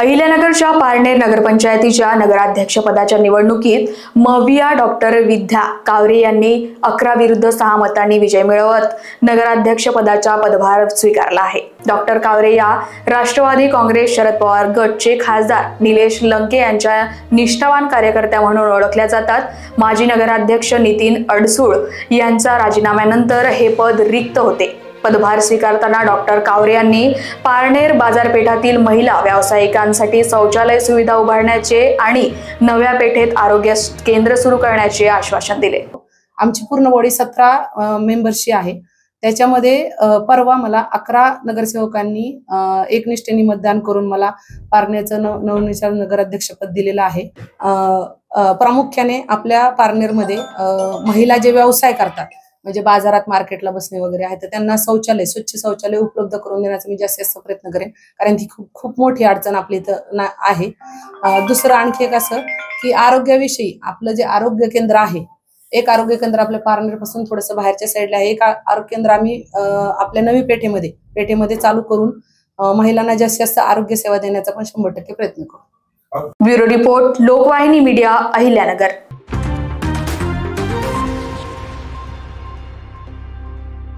अहिल्यानगरच्या पारनेर नगरपंचायतीच्या नगराध्यक्षपदाच्या निवडणुकीत महविया डॉक्टर विद्या कावरे यांनी 11 विरुद्ध 6 मतांनी विजय मिळवत नगराध्यक्षपदाचा पदभार स्वीकारला आहे। डॉक्टर कावरे या राष्ट्रवादी काँग्रेस शरद पवार गटचे खासदार निलेश लंके यांच्या निष्ठावान कार्यकर्त्या म्हणून ओळखल्या जातात। माजी नगराध्यक्ष नितीन अडसूळ यांचा राजीनाम्यानंतर हे पद रिक्त होते। पदभार स्वीकारताना डॉक्टर कावरे यांनी पारनेर बाजारपेठातील महिला व्यावसायिकांसाठी शौचालय सुविधा उभारण्याचे आणि नव्या पेठेत आरोग्य केंद्र सुरू करण्याचे आश्वासन दिले। आमची पूर्ण बॉडी 17 मेंबर्सची आहे। त्याच्यामध्ये परवा मला 11 नगरसेवकांनी एकनिष्ठेने मतदान करून मला पारनेरचं नवनिर्वाचित नगराध्यक्षपद दिलेलं आहे। प्रामुख्याने आपल्या पारनेरमध्ये महिला जे व्यवसाय करतात म्हणजे बाजारात मार्केटला बसणे वगैरे आहे तर त्यांना शौचालय स्वच्छ शौचालय उपलब्ध करून देण्याचा मी जास्तीत जास्त प्रयत्न करेन, कारण ती खूप मोठी अडचण आपल्या इथं आहे। दुसरं आणखी एक असं की आरोग्याविषयी आपलं जे आरोग्य केंद्र आहे, एक आरोग्य केंद्र आपल्या पारनेर पासून थोडंसं बाहेरच्या साईडला आहे। एक आरोग्य केंद्र आम्ही आपल्या नवी पेठेमध्ये चालू करून महिलांना जास्तीत जास्त आरोग्य सेवा देण्याचा पण 100% प्रयत्न करू। Bureau report, Lokvahini media, Ahilyanagar.